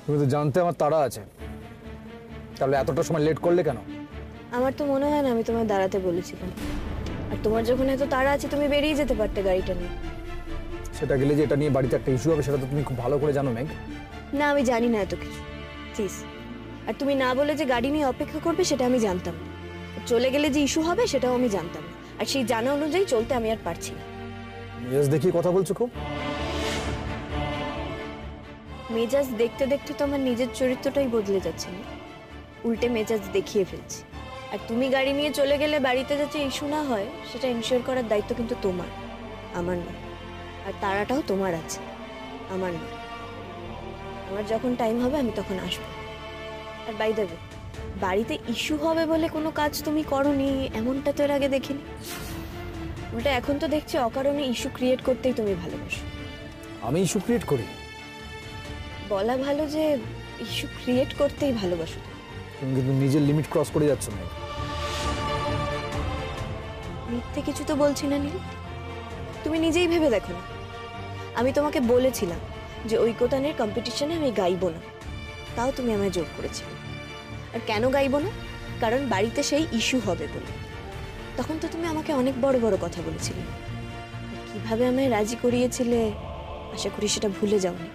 তুমি তো জানতে আমার তাড়া আছে, তাহলে এতটা সময় লেট করলে কেন? আমার তো মনে হয় না আমি তোমায় দাঁড়াতে বলেছিলাম। আর তোমার যখন এত তাড়া আছে তুমি বেরিয়ে যেতে পারতে গাড়িটা নিয়ে। সেটা গেলে যে এটা নিয়ে বাড়িতে একটা ইস্যু হবে সেটা তো তুমি খুব ভালো করে জানো মেঘ। না, আমি জানি না এত কিছু, প্লিজ। আর তুমি না বলে যে গাড়ি নিয়ে অপেক্ষা করবে সেটা আমি জানতাম না। চলে গেলে যে ইস্যু হবে সেটাও আমি জানতাম না। আর সেই জানা অনুযায়ী চলতে আমি আর পারছি না। মেজাজ দেখিয়ে কথা বলছো খুব। মেজাজ দেখতে দেখতে তো আমার নিজের চরিত্রটাই বদলে যাচ্ছে না, উল্টে মেজাজ দেখিয়ে ফেলছি। আর তুমি গাড়ি নিয়ে চলে গেলে বাড়িতে যাতে ইস্যু না হয় সেটা এনশিওর করার দায়িত্ব কিন্তু তোমার, আমার নয়। আর তাড়াটাও তোমার আছে, আমার নয়। আমার যখন টাইম হবে আমি তখন আসবো। আর বাই দ্য ওয়ে, বাড়িতে ইস্যু হবে বলে কোনো কাজ তুমি করোনি এমনটা তো এর আগে দেখিনি। উল্টা এখন তো দেখছি অকারণে ইস্যু ক্রিয়েট করতেই তুমি ভালোবাসো। আমি ইস্যু ক্রিয়েট করি? বলা ভালো যে ইস্যু ক্রিয়েট করতেই ভালোবাসো। তুমি কিন্তু নিজের লিমিট ক্রস করে যাচ্ছ মেঘ। মিথ্যে কিছু তো বলছি না নীল, তুমি নিজেই ভেবে দেখো না। আমি তোমাকে বলেছিলাম যে ঐকতানের কম্পিটিশনে আমি গাইবো না, তাও তুমি আমায় জোর করেছিলে। আর কেন গাইবো না? কারণ বাড়িতে সেই ইস্যু হবে বলে। তখন তো তুমি আমাকে অনেক বড় বড় কথা বলেছিলে। কিভাবে আমায় রাজি করিয়েছিলে আশা করি সেটা ভুলে যাওনি।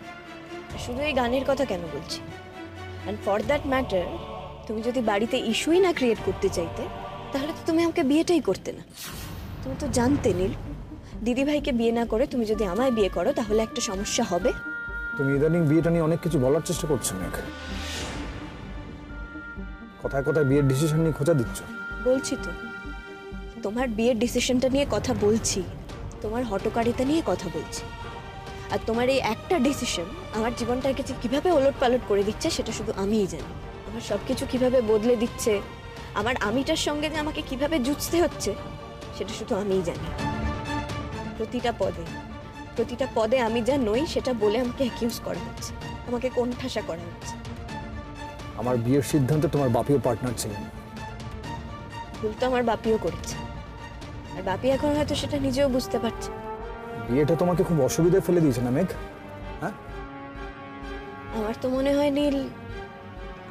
শুধু এই গানের কথা কেন বলছি, অ্যান্ড ফর দ্যাট ম্যাটার তুমি যদি বাড়িতে ইস্যুই না ক্রিয়েট করতে চাইতে তাহলে তো তুমি আমাকে বিয়েটাই করতে না। তুমি তো জানতে নীল, দিদিভাইকে বিয়ে না করে তুমি যদি আমায় বিয়ে করো তাহলে একটা সমস্যা হবে। তুমি ইদানিং বিয়েটা নিয়ে অনেক কিছু বলার চেষ্টা করছো মেঘ। কথায় কথায় বিয়ের ডিসিশন নিয়ে খোঁচা দিচ্ছ। বলছি তো, তোমার বিয়ের ডিসিশনটা নিয়ে কথা বলছি, তোমার হটকারিতা নিয়ে কথা বলছি। আর তোমার এই একটা ডিসিশন আমার জীবনটাকে যে কিভাবে ওলট পালট করে দিচ্ছে সেটা শুধু আমিই জানি। আমার সবকিছু কিভাবে বদলে দিচ্ছে, আমার আমিটার সঙ্গে যে আমাকে কিভাবে যুঝতে হচ্ছে সেটা শুধু আমিই জানি। প্রতিটা পদে আমি যা নই সেটা বলে আমাকে অ্যাকিউজ করা হচ্ছে, আমাকে কোণঠাসা করা হচ্ছে। আমার বিয়ের সিদ্ধান্তে তোমার বাপিও পার্টনার ছিলেন। ভুল তো আমার বাপিও করেছে, আর বাপি এখন হয়তো সেটা নিজেও বুঝতে পারছে। বিয়েটা তোমাকে খুব অসুবিধায় ফেলে দিয়েছে না মেঘ? হ্যাঁ, আমার তো মনে হয় নীল,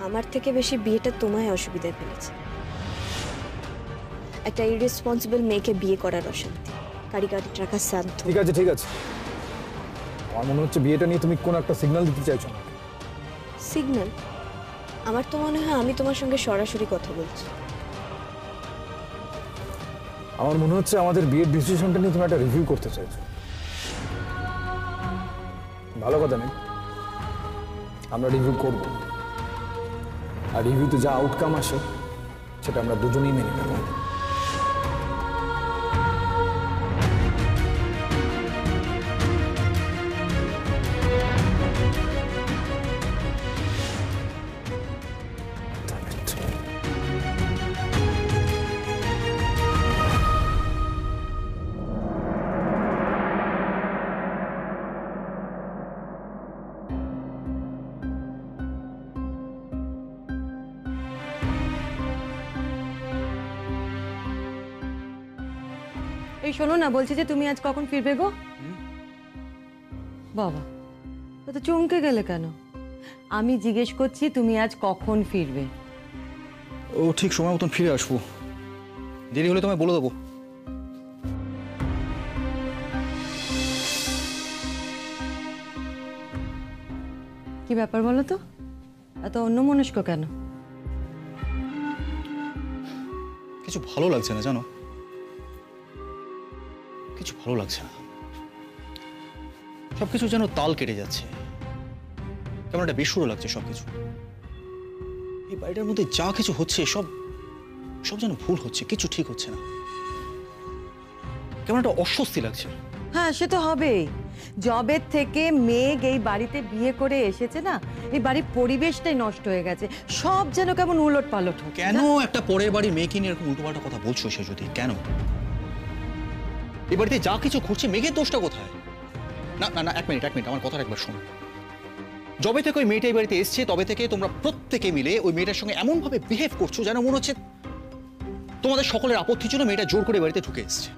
আমার থেকে বেশি বিয়েটা তোমায় অসুবিধায় ফেলেছে। একটা ইররেসপন্সিবল মেয়েকে বিয়ে করার অশান্তি, কারি টাকা শান্ত। ঠিক আছে। আমার মনে হচ্ছে বিয়েটা নিয়ে তুমি কোন একটা সিগন্যাল দিতে চাইছো না। সিগন্যাল? আমার তো মনে হয় আমি তোমার সঙ্গে সরাসরি কথা বলছি। আমার মনে হচ্ছে আমাদের বিয়ের ডিসিশনটা নিয়ে তুমি একটা রিভিউ করতে চাইছো। ভালো কথা নেই, আমরা রিভিউ করব। আর রিভিউতে যা আউটকাম আসে সেটা আমরা দুজনেই মেনে নেব। এই শোনো না, বলছি যে তুমি আজ কখন ফিরবে গো? বাবা, তো চমকে গেলে কেন? আমি জিজ্ঞেস করছি তুমি আজ কখন ফিরবে? ও ঠিক সময় মতন ফিরে আসবো, দেরি হলে তোমায় বলে দেবো। কি ব্যাপার বলো তো, এত অন্যমনস্ক কেন? কিছু ভালো লাগছে না জানো, কিছু ভালো লাগছে না। সবকিছু যেন তাল কেটে যাচ্ছে, কেমন একটা বেসুরো লাগছে সবকিছু। এই বাড়িটার মধ্যে যা কিছু হচ্ছে সব সব যেন ভুল হচ্ছে, কিছু ঠিক হচ্ছে না। কেমন একটা অস্বস্তি লাগছে। হ্যাঁ, সে তো হবেই। জবের থেকে মেঘ এই বাড়িতে বিয়ে করে এসেছে না, এই বাড়ির পরিবেশটাই নষ্ট হয়ে গেছে। সব যেন কেমন উলট পালট হচ্ছে। কেন একটা পরের বাড়ির মেয়েকে নিয়ে এরকম উল্টোপাল্টা কথা বলছো সে? যদি কেন এই বাড়িতে যা কিছু ঘটছে মেঘের দোষটা কোথায়? না না না, এক মিনিট আমার কথাটা একবার শোনো। যবে থেকে ওই মেয়েটা এই বাড়িতে এসছে তবে থেকে তোমরা প্রত্যেকে মিলে ওই মেয়েটার সঙ্গে এমন ভাবে বিহেভ করছো যেন মনে হচ্ছে তোমাদের সকলের আপত্তির জন্য মেয়েটা জোর করে বাড়িতে ঢুকে এসছে।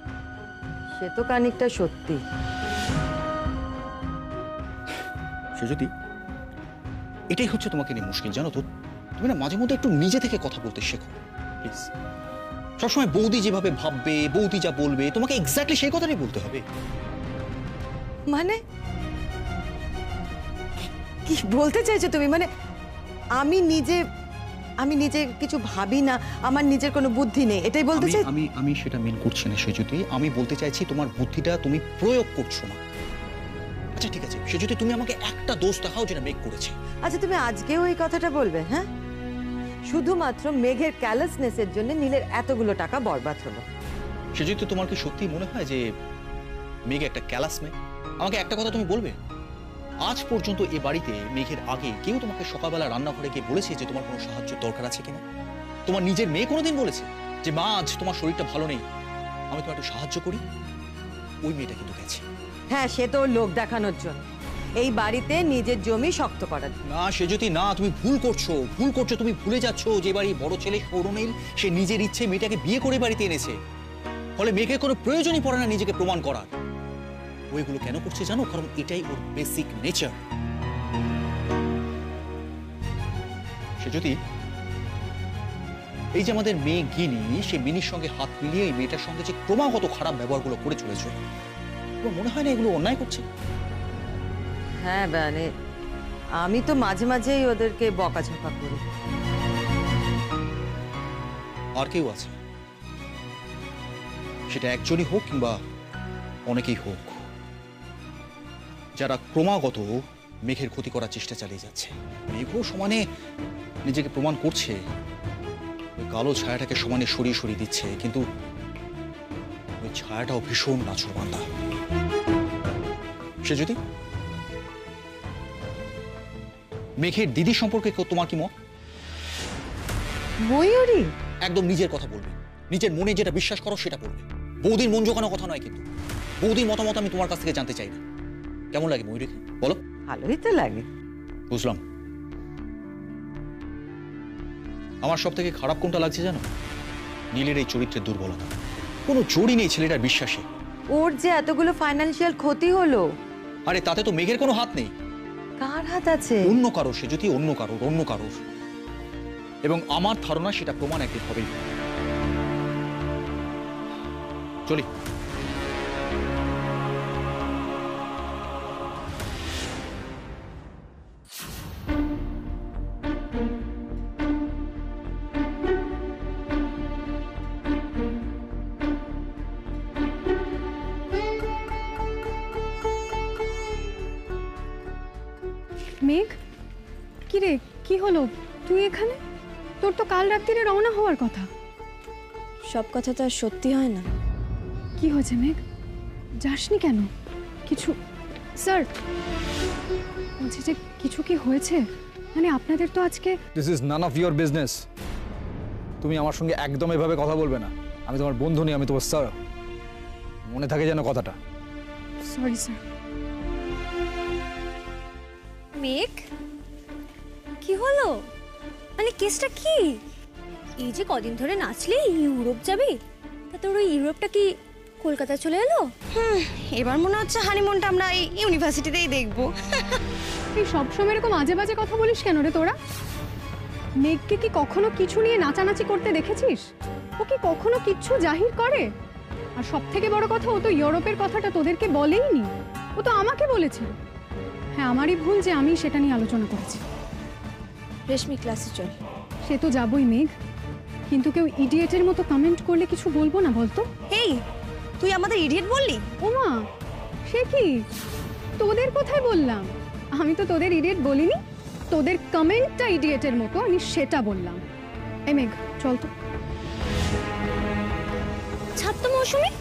সে তো খানিকটা সত্যি। সে যদি এটাই হচ্ছে তোমাকে নিয়ে মুশকিল, জানো তো। তুমি না মাঝে মধ্যে একটু নিজে থেকে কথা বলতে শেখো প্লিজ। সবসময় বৌদি যেভাবে ভাববে, বৌদি যা বলবে, তোমাকে এক্স্যাক্টলি সেই কথাটাই বলতে হবে। মানে কি বলতে চাইছো তুমি? মানে আমি নিজে কিছু ভাবি না, আমার নিজের কোনো বুদ্ধি নেই, এটাই বলতে চাই? আমি সেটা মেন করছি না সে যদি। আমি বলতে চাইছি তোমার বুদ্ধিটা তুমি প্রয়োগ করছো না। আচ্ছা ঠিক আছে, সে যদি তুমি আমাকে একটা দোষ দেখাও যেটা মেঘ করেছে। আচ্ছা তুমি আজকেও এই কথাটা বলবে? হ্যাঁ, শুধুমাত্র মেঘের ক্যালেসনেসের জন্য নীলের এতগুলো টাকা বরবাদ হলো। সে যদি তোমার কি সত্যি মনে হয় যে মেঘ একটা ক্যালাস মেয়ে? আমাকে একটা কথা তুমি বলবে, আজ পর্যন্ত এ বাড়িতে মেঘের আগে কেউ তোমাকে সকালবেলা রান্নাঘরে গিয়ে বলেছে যে তোমার কোনো সাহায্য দরকার আছে কিনা? তোমার নিজের মেয়ে কোনোদিন বলেছে যে মা আজ তোমার শরীরটা ভালো নেই, আমি তোমার একটু সাহায্য করি? ওই মেয়েটা কিন্তু গেছে। হ্যাঁ, সে তো লোক দেখানোর জন্য, এই বাড়িতে নিজের জমি শক্ত করার জন্য। না সে যদি না, তুমি ভুল করছো। তুমি ভুলে যাচ্ছ যে বাড়ির বড় ছেলে সৌরনীল সে নিজের ইচ্ছে মেয়েটাকে বিয়ে করে বাড়িতে এনেছে, ফলে মেয়েকে কোনো প্রয়োজনই পড়ে না নিজেকে প্রমাণ করার। ওইগুলো কেন করছে জানো? কারণ এটাই ওর বেসিক নেচার। সে যদি এই যে আমাদের মেয়ে গিনি, সে মিনির সঙ্গে হাত মিলিয়ে এই মেয়েটার সঙ্গে যে ক্রমাগত খারাপ ব্যবহারগুলো করে চলেছে, মনে হয় না এগুলো অন্যায় করছে? হ্যাঁ মানে আমি তো মাঝে মাঝেই ওদেরকে বকাঝকা করি। আর কেউ আছে, সেটা একজনই হোক কিংবা অনেকেই হোক, যারা ক্রমাগত মেঘের ক্ষতি করার চেষ্টা চালিয়ে যাচ্ছে। মেঘও সমানে নিজেকে প্রমাণ করছে, ওই কালো ছায়াটাকে সমানে সরিয়ে সরিয়ে দিচ্ছে, কিন্তু ওই ছায়াটাও ভীষণ নাছোড়বান্দা। সে যদি মেঘের দিদি সম্পর্কে তোমার কি মত? ময়ূরী একদম নিজের কথা বলবে, নিজের মনে যেটা বিশ্বাস করো সেটা বলবে। বৌদির মন জোগানো কথা নয় কিন্তু। বৌদির মতামত আমি তোমার কাছ থেকে জানতে চাই না। কেমন লাগে ময়ূরীকে বলো? ভালোই তো লাগে। বুঝলাম। আমার সব থেকে খারাপ কোনটা লাগছে জানো? নীলের এই চরিত্রের দুর্বলতা। কোনো জোরই নেই ছেলেটার বিশ্বাসে। ওর যে এতগুলো ফাইন্যান্সিয়াল ক্ষতি হলো, আরে তাতে তো মেঘের কোনো হাত নেই। কার হাত আছে? অন্য কারো, সে যদি অন্য কারোর। এবং আমার ধারণা সেটা প্রমাণ একদিন হবেই। চলি। মেঘ, কি রে, কি হলো? তুই এখানে? তোর তো কাল রাত্রিরে রওনা হওয়ার কথা। সব কথা তো আর সত্যি হয় না। কি হয়েছে মেঘ? যাসনি কেন? কিছু স্যার বলছি যে কিছু কি হয়েছে? মানে আপনাদের তো আজকে। This is none of your business. তুমি আমার সঙ্গে একদম এভাবে কথা বলবে না। আমি তোমার বন্ধু নই, আমি তোমার স্যার। মনে থাকে যেন কথাটা। Sorry sir. মেঘ, কি হলো? মানে কেসটা কি? এই যে কদিন ধরে নাচলি ইউরোপ যাবি, তা তোর ওই ইউরোপটা কি কলকাতা চলে এলো? এবার মনে হচ্ছে হানিমুনটা আমরা এই ইউনিভার্সিটিতেই দেখবো। তুই সবসময় এরকম আজে বাজে কথা বলিস কেন রে তোরা? মেঘকে কি কখনো কিছু নিয়ে নাচানাচি করতে দেখেছিস? ও কি কখনো কিচ্ছু জাহির করে? আর সব থেকে বড় কথা, ও তো ইউরোপের কথাটা তোদেরকে বলেইনি, ও তো আমাকে বলেছিল। হ্যাঁ, আমারই ভুল যে আমি সেটা নিয়ে আলোচনা করেছি। রেশমি ক্লাসে চল। সে তো যাবই মেঘ, কিন্তু কেউ ইডিয়েটের মতো কমেন্ট করলে কিছু বলবো না বলতো? এই তুই আমাদের ইডিয়েট বললি? ওমা, সে কি? তোদের কোথায় বললাম? আমি তো তোদের ইডিয়েট বলিনি, তোদের কমেন্টটা ইডিয়েটের মতো আমি সেটা বললাম। এই মেঘ চল তো। ছাড় তো মৌসুমি,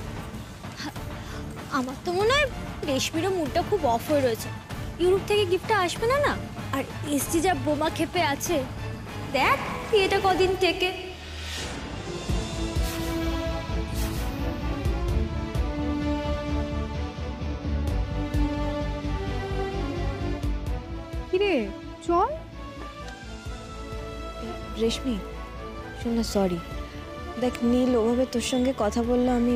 আমার তো মনে হয় রেশমিরও মুডটা খুব অফ হয়ে রয়েছে। ইউরোপ থেকে গিফটটা আসবে না না, আর এসছি যা বোমা খেপে আছে, দেখ এটা কদিন থেকে। কিরে চল। রেশমি শোন না, সরি। দেখ নীল ওভাবে তোর সঙ্গে কথা বললো, আমি।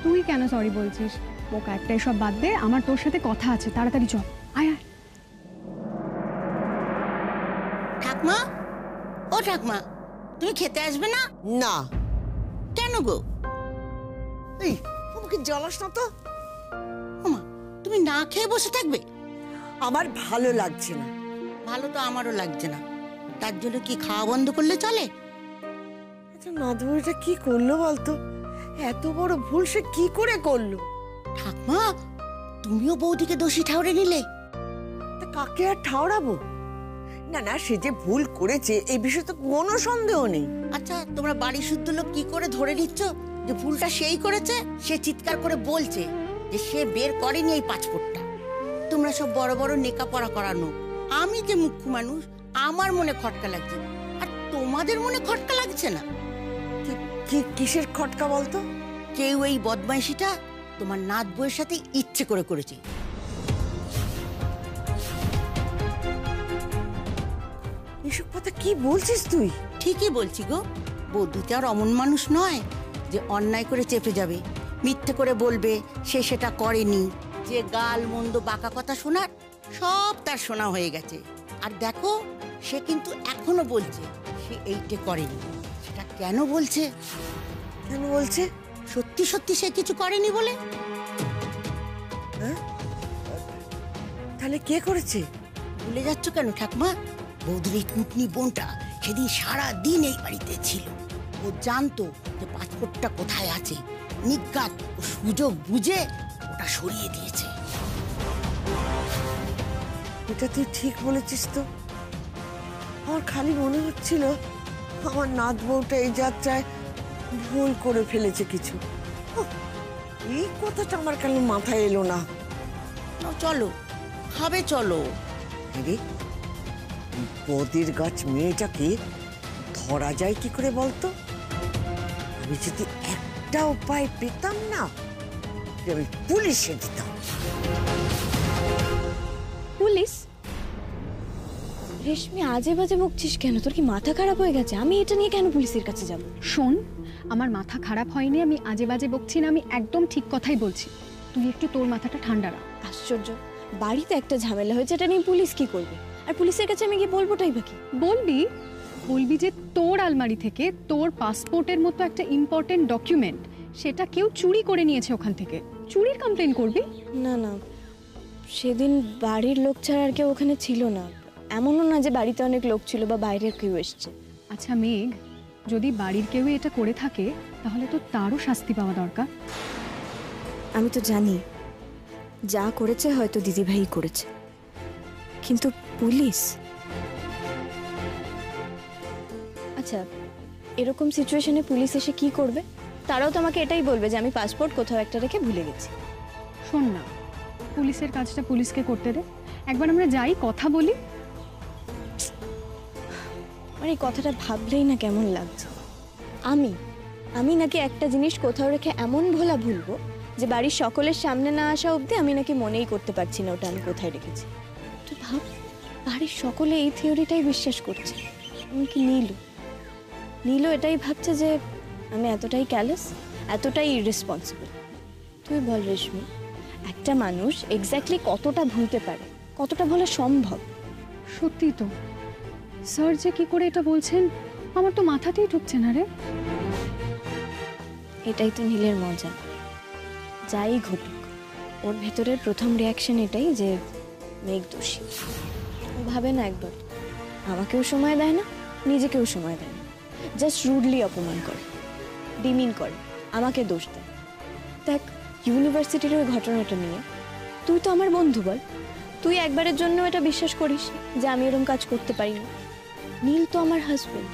তুই কেন সরি বলছিস? বোকা একটা, এসব বাদ দে, আমার তোর সাথে কথা আছে, তাড়াতাড়ি চল। আয় আয়। ঠাকমা, ও ঠাকমা, তুমি খেতে আসবে না? না। কেন গো? এই আমাকে জ্বালাস না তো। ওমা, তুমি না খেয়ে বসে থাকবে? আমার ভালো লাগছে না। ভালো তো আমারও লাগছে না, তার জন্য কি খাওয়া বন্ধ করলে চলে? আচ্ছা নাদুরিটা কি করলো বলতো? এত বড় ভুল সে কি করে করলো? ঠাকমা, তুমিও বৌদিকে দোষী ঠাউরে নিলে। তা কাকে আর ঠাওরাবো? না না, সে যে ভুল করেছে এই বিষয়ে তো কোনো সন্দেহ নেই। আচ্ছা, তোমরা বাড়ি শুদ্ধ লোক কি করে ধরে নিচ্ছ যে ভুলটা সেই করেছে? সে চিৎকার করে বলছে যে সে বের করেনি এই পাসপোর্টটা। তোমরা সব বড় বড় নেকাপড়া করানো, আমি যে মুখ্য মানুষ, আমার মনে খটকা লাগছে, আর তোমাদের মনে খটকা লাগছে না। কি কিসের খটকা বলতো? কেউ এই বদমাইশিটা তোমার নাত বউয়ের সাথে ইচ্ছে করে করেছে। এসব কথা কি বলছিস তুই? ঠিকই বলছি গো, বৌদিটা আর অমন মানুষ নয় যে অন্যায় করে চেপে যাবে, মিথ্যে করে বলবে সে সেটা করেনি। যে গাল মন্দ বাঁকা কথা শোনার সব তার শোনা হয়ে গেছে। আর দেখো, সে কিন্তু এখনো বলছে সে এইটে করেনি। সেটা কেন বলছে? কেন বলছে? সত্যি সত্যি সে কিছু করেনি বলে। তাহলে কে করেছে? ভুলে যাচ্ছ কেন ঠাকমা? বৌদির এই কুটনি বোনটা সেদিন সারা দিন এই বাড়িতে ছিল। ও জানতো যে পাসপোর্টটা কোথায় আছে, নিজ্ঞাত ও সুযোগ বুঝে ওটা সরিয়ে দিয়েছে। এটা তুই ঠিক বলেছিস তো। আমার খালি মনে হচ্ছিল আমার নাত বউটা এই যাত্রায় ভুল করে ফেলেছে কিছু। উফ, এই কথাটা আমার কেন মাথায় এলো না। নাও চলো, খাবে চলো। রে, বদির গাছ মেয়েটাকে ধরা যায় কি করে বলতো? আমি যদি একটা উপায় পেতাম না, আমি পুলিশে দিতাম। পুলিশ? রেশমি, আজে বাজে বকছিস কেন? তোর কি মাথা খারাপ হয়ে গেছে? আমি এটা নিয়ে কেন পুলিশের কাছে যাব? শোন, আমার মাথা খারাপ হয়নি, আমি আজে বাজে বকছি না, আমি একদম ঠিক কথাই বলছি। তুই একটু তোর মাথাটা ঠান্ডা রাখ। আশ্চর্য, বাড়িতে একটা ঝামেলা হয়েছে, এটা নিয়ে পুলিশ কি করবে? আর পুলিশের কাছে আমি গিয়ে বলবোটাই বা কি? বলবি যে তোর আলমারি থেকে তোর পাসপোর্টের মতো একটা ইম্পর্টেন্ট ডকুমেন্ট সেটা কেউ চুরি করে নিয়েছে ওখান থেকে। চুরির কমপ্লেন করবি? না না, সেদিন বাড়ির লোক ছাড়া আর কেউ ওখানে ছিল না। এমনও না যে বাড়িতে অনেক লোক ছিল বা বাইরের কেউ এসছে। আচ্ছা মেঘ, যদি বাড়ির কেউ এটা করে থাকে তাহলে তো তারও শাস্তি পাওয়া দরকার। আমি তো জানি যা করেছে হয়তো দিদিভাই করেছে, কিন্তু পুলিশ? আচ্ছা, এরকম সিচুয়েশনে পুলিশ এসে কি করবে? তারাও তো আমাকে এটাই বলবে যে আমি পাসপোর্ট কোথাও একটা রেখে ভুলে গেছি। শোন না, পুলিশের কাজটা পুলিশকে করতে দে, একবার আমরা যাই, কথা বলি। মানে এই কথাটা ভাবলেই না কেমন লাগছে। আমি নাকি একটা জিনিস কোথাও রেখে এমন ভোলা ভুলবো যে বাড়ির সকলের সামনে না আসা অবধি আমি নাকি মনেই করতে পারছি না ওটা আমি কোথায় রেখেছি। তুই ভাব, বাড়ির সকলে এই থিওরিটাই বিশ্বাস করছে। এমনকি নীলও এটাই ভাবছে যে আমি এতটাই ক্যালেস, এতটাই ইররেসপন্সিবল। তুই বল রেশমি, একটা মানুষ এক্স্যাক্টলি কতটা ভুলতে পারে, কতটা ভোলা সম্ভব? সত্যি তো, স্যার যে কি করে এটা বলছেন আমার তো মাথাতেই ঢুকছে না রে। এটাই তো নীলের মজা। যাই ঘটুক, ওর ভেতরের প্রথম রিয়াকশন এটাই যে মেঘ দোষী। ও ভাবে না একবার, আমাকেও সময় দেয় না, নিজেকেও সময় দেয় না, জাস্ট রুডলি অপমান করে, ডিমিন করে, আমাকে দোষ দেয়। দেখ, ইউনিভার্সিটির ওই ঘটনাটা নিয়ে তুই তো আমার বন্ধু, বল তুই একবারের জন্য এটা বিশ্বাস করিস যে আমি এরকম কাজ করতে পারি না? নীল তো আমার হাজবেন্ড,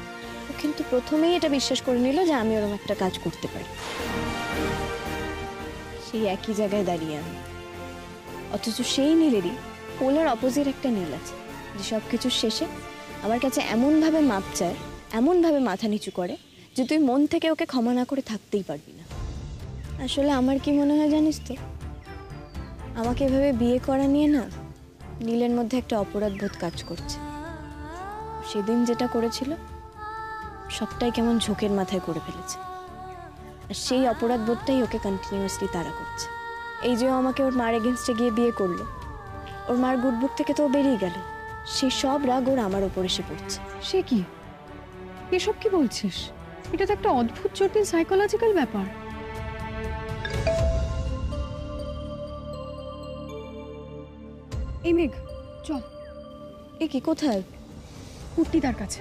ও কিন্তু প্রথমেই এটা বিশ্বাস করে নিল যে আমি ওরকম একটা কাজ করতে পারি। সেই একই জায়গায় দাঁড়িয়ে আমি, অথচ সেই নীলেরই পোলার অপোজিট একটা নীল আছে যে সব কিছুর শেষে আমার কাছে এমনভাবে মাপ চায়, এমনভাবে মাথা নিচু করে যে তুই মন থেকে ওকে ক্ষমা না করে থাকতেই পারবি না। আসলে আমার কি মনে হয় জানিস তো, আমাকে এভাবে বিয়ে করা নিয়ে না নীলের মধ্যে একটা অপরাধ বোধ কাজ করছে। সেদিন যেটা করেছিল সবটাই কেমন ঝোঁকের মাথায় করে ফেলেছে, আর সেই অপরাধ বোধটাই ওকে কন্টিনিউয়াসলি তাড়া করছে। এই যে ও আমাকে ওর মার এগেনস্টে গিয়ে বিয়ে করলো, ওর মার গুড বুক থেকে তো ও বেরিয়ে গেল, সেই সব রাগ ওর আমার ওপর এসে পড়ছে। সে কি, এসব কি বলছিস? এটা তো একটা অদ্ভুত জটিল সাইকোলজিক্যাল ব্যাপার। এই মেঘ, চল। এ কি, কোথায়? কুট্টিদার কাছে।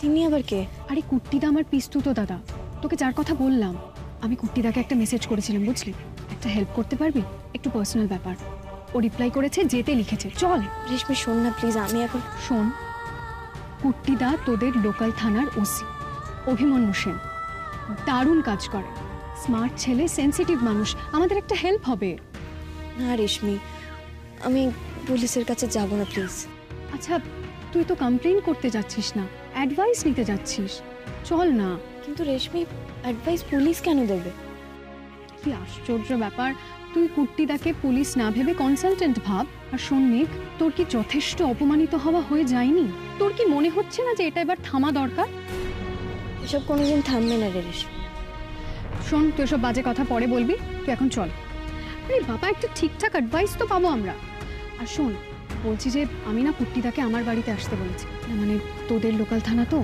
তিনি আবার কে? আরে কুট্টিদা আমার পিস্তুতো দাদা, তোকে যার কথা বললাম। আমি কুট্টিদাকে একটা মেসেজ করেছিলাম, বুঝলি? একটা হেল্প করতে পারবি? একটু পার্সোনাল ব্যাপার। ও রিপ্লাই করেছে, যেতে লিখেছে। চল। রেশমি শোন না প্লিজ, আমি এখন। শোন, কুট্টিদা তোদের লোকাল থানার ওসি, অভিমন্যু সেন। দারুণ কাজ করে, স্মার্ট ছেলে, সেনসিটিভ মানুষ। আমাদের একটা হেল্প হবে। না রেশমি, আমি পুলিশের কাছে যাব না প্লিজ। আচ্ছা, তুই তো কমপ্লেন করতে যাচ্ছিস না, অ্যাডভাইস নিতে যাচ্ছিস। চল না। কিন্তু রেশমি, অ্যাডভাইস পুলিশ কেন দেবে? কি আশ্চর্য ব্যাপার, তুই কুট্টিদাকে পুলিশ না ভেবে কনসালটেন্ট ভাব। আর শোন মেঘ, তোর কি যথেষ্ট অপমানিত হওয়া হয়ে যায়নি? তোর কি মনে হচ্ছে না যে এটা এবার থামা দরকার? এসব কোনোদিন থামবে না রে রেশমি। শোন, তুই এসব বাজে কথা পরে বলবি, তুই এখন চল। আরে বাবা, একটা ঠিকঠাক অ্যাডভাইস তো পাবো আমরা। আর শোন, বলছি যে আমি না কুট্টিদাকে আমার বাড়িতে আসতে বলেছি। না মানে তোদের লোকাল থানা তো,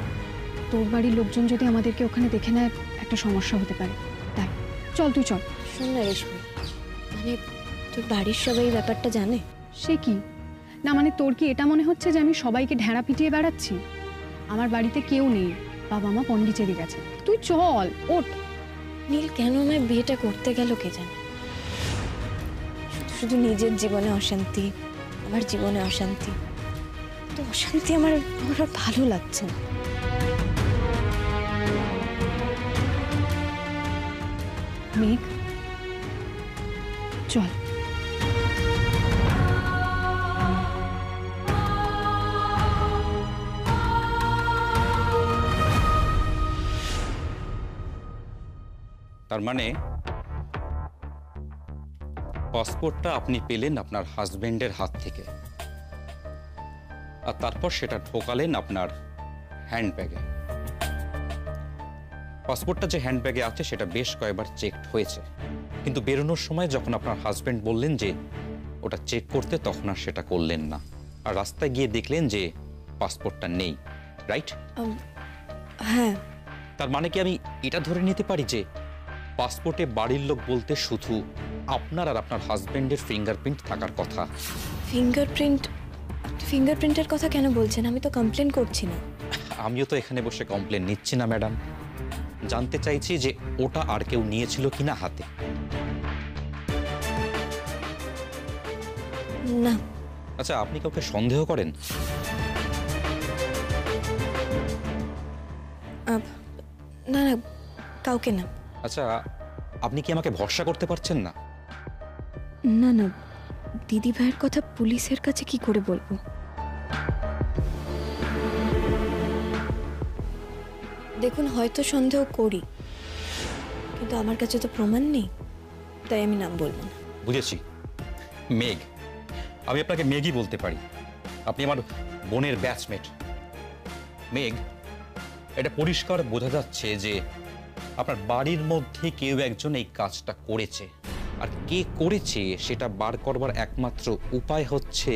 তোর বাড়ির লোকজন যদি আমাদেরকে ওখানে দেখে নেয় একটা সমস্যা হতে পারে। তাই চল, তুই চল। শোন না রেশমি, মানে তোর বাড়ির সবাই এই ব্যাপারটা জানে? সে কি? না মানে তোর কি এটা মনে হচ্ছে যে আমি সবাইকে ঢেড়া পিটিয়ে বেড়াচ্ছি? আমার বাড়িতে কেউ নেই, বাবা মা পন্ডিচেরি গেছে। তুই চল, ওঠ। নীল কেন আমায় বিয়েটা করতে গেল কে জানে। শুধু শুধু নিজের জীবনে অশান্তি, আমার জীবনে অশান্তি। তো অশান্তি আমার আর ভালো লাগছে না। মেঘ, চল। তার মানে পাসপোর্টটা আপনি পেলেন আপনার হাজবেন্ডের হাত থেকে, আর তারপর সেটা ঢোকালেন আপনার হ্যান্ডব্যাগে। পাসপোর্টটা যে হ্যান্ডব্যাগে আছে সেটা বেশ কয়েকবার চেকড হয়েছে, কিন্তু বেরোনোর সময় যখন আপনার হাজবেন্ড বললেন যে ওটা চেক করতে, তখন আর সেটা করলেন না, আর রাস্তায় গিয়ে দেখলেন যে পাসপোর্টটা নেই, রাইট? হ্যাঁ। তার মানে কি আমি এটা ধরে নিতে পারি যে পাসপোর্টে বাড়ির লোক বলতে শুধু আপনার আর আপনার হাজবেন্ডের ফিঙ্গারপ্রিন্ট থাকার কথা? ফিঙ্গারপ্রিন্টের কথা কেন বলছেন? আমি তো কমপ্লেন করছি না। আমিও তো এখানে বসে কমপ্লেন নিচ্ছি না ম্যাডাম, জানতে চাইছি যে ওটা আর কেউ নিয়েছিল কিনা হাতে। না। আচ্ছা, আপনি কাউকে সন্দেহ করেন? না না, কাউকে না। আচ্ছা, আপনি কি আমাকে ভরসা করতে পারছেন না? না না, দিদি ভাইয়ের কথা পুলিশের কাছে কি করে বলবো? দেখুন, হয়তো সন্দেহ করি, কিন্তু আমার কাছে তো প্রমাণ নেই, তাই আমি নাম বলবো না। বুঝেছি মেঘ, আমি আপনাকে মেঘই বলতে পারি। আপনি আমার বোনের ব্যাচমেট। মেঘ, এটা পরিষ্কার বোঝা যাচ্ছে যে আপনার বাড়ির মধ্যে কেউ একজন এই কাজটা করেছে, আর কে করেছে সেটা বার করবার একমাত্র উপায় হচ্ছে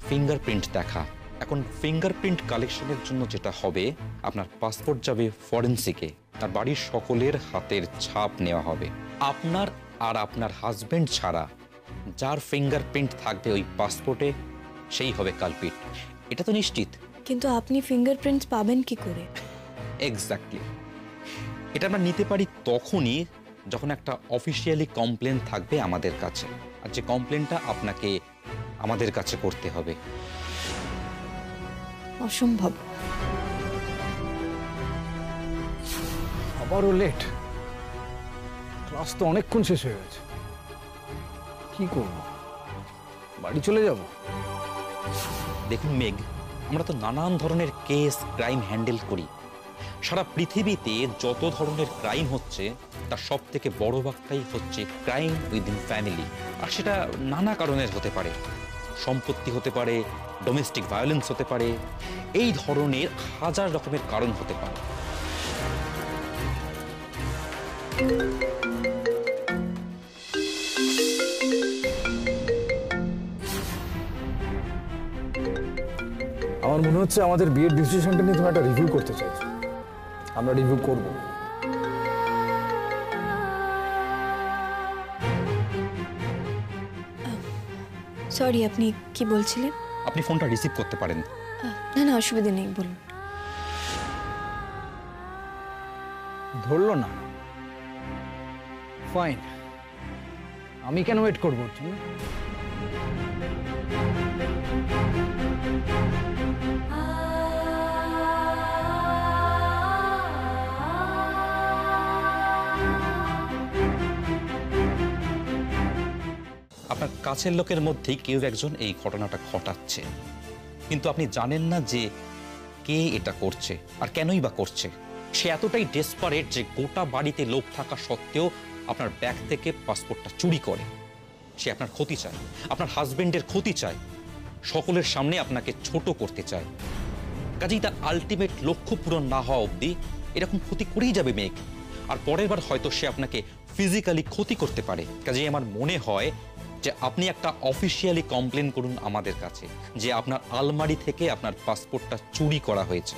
ফিঙ্গারপ্রিন্ট দেখা। এখন ফিঙ্গারপ্রিন্ট কালেকশনের জন্য যেটা হবে, আপনার পাসপোর্ট যাবে ফরেন্সিকে, আর বাড়ির সকলের হাতের ছাপ নেওয়া হবে। আপনার আর আপনার হাজবেন্ড ছাড়া যার ফিঙ্গারপ্রিন্ট থাকবে ওই পাসপোর্টে, সেই হবে কালপিট। এটা তো নিশ্চিত। কিন্তু আপনি ফিঙ্গারপ্রিন্টস পাবেন কি করে? এক্স্যাক্টলি, এটা আমরা নিতে পারি তখনই যখন একটা অফিসিয়ালি কমপ্লেন থাকবে আমাদের কাছে, আর যে কমপ্লেনটা আপনাকে আমাদের কাছে করতে হবে। অসম্ভব। আবারও লেট। ক্লাস তো অনেকক্ষণ শেষ হয়ে গেছে। কি করব? বাড়ি চলে যাব? দেখুন মেঘ, আমরা তো নানান ধরনের কেস ক্রাইম হ্যান্ডেল করি। সারা পৃথিবীতে যত ধরনের ক্রাইম হচ্ছে তার সব থেকে বড় ভাগটাই হচ্ছে ক্রাইম উইদিন ফ্যামিলি, আর সেটা নানা কারণের হতে পারে। সম্পত্তি হতে পারে, ডোমেস্টিক ভায়োলেন্স হতে পারে, এই ধরনের হাজার রকমের কারণ হতে পারে। আমার মনে হচ্ছে আমাদের বিয়ের ডিসিশনটা নিয়ে তুমি একটা রিভিউ করতে চাইছো। আমরা রিভিউ করব। সরি, আপনি কি বলছিলেন? আপনি ফোনটা রিসিভ করতে পারেন। না না, অসুবিধা নেই, বলুন। ধরলো না, ফাইন। আমি কেন ওয়েট করবো ওর জন্য? আপনার কাছের লোকের মধ্যেই কেউ একজন এই ঘটনাটা ঘটাচ্ছে, কিন্তু আপনি জানেন না যে কে এটা করছে আর কেনই বা করছে। সে এতটাই ডেসপারেট যে গোটা বাড়িতে লোক থাকা সত্ত্বেও আপনার ব্যাগ থেকে পাসপোর্টটা চুরি করে। সে আপনার ক্ষতি চায়, আপনার হাজবেন্ডের ক্ষতি চায়, সকলের সামনে আপনাকে ছোট করতে চায়। কাজেই তার আলটিমেট লক্ষ্য পূরণ না হওয়া অবধি এরকম ক্ষতি করেই যাবে মেঘ। আর পরের বার হয়তো সে আপনাকে ফিজিক্যালি ক্ষতি করতে পারে। কাজেই আমার মনে হয় যে আপনি একটা অফিসিয়ালি কমপ্লেন করুন আমাদের কাছে যে আপনার আলমারি থেকে আপনার পাসপোর্টটা চুরি করা হয়েছে।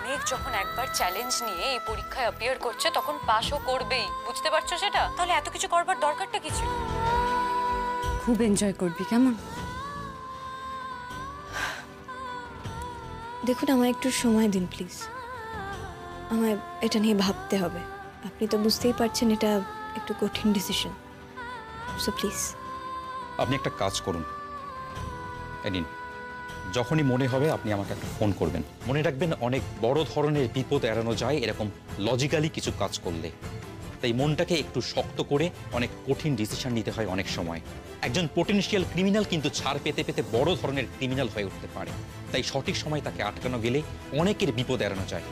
মেঘ যখন একবার চ্যালেঞ্জ নিয়ে এই পরীক্ষায় অ্যাপিয়ার করছে তখন পাশও করবেই, বুঝতে পারছো সেটা? তাহলে এত কিছু করবার দরকারটা কি ছিল? খুব এনজয় করবি, কেমন? দেখুন, আমায় একটু সময় দিন প্লিজ। আমায় এটা নিয়ে ভাবতে হবে। আপনি তো বুঝতেই পারছেন এটা একটু কঠিন ডিসিশন, সো প্লিজ। আপনি একটা কাজ করুন, নিন, যখনই মনে হবে আপনি আমাকে একটা ফোন করবেন। মনে রাখবেন, অনেক বড় ধরনের বিপদ এড়ানো যায় এরকম লজিক্যালি কিছু কাজ করলে। তাই মনটাকে একটু শক্ত করে অনেক কঠিন ডিসিশন নিতে হয় অনেক সময়। একজন পোটেনশিয়াল ক্রিমিনাল কিন্তু ছাড় পেতে পেতে বড় ধরনের ক্রিমিনাল হয়ে উঠতে পারে। তাই সঠিক সময় তাকে আটকানো গেলে অনেকের বিপদ এড়ানো যায়।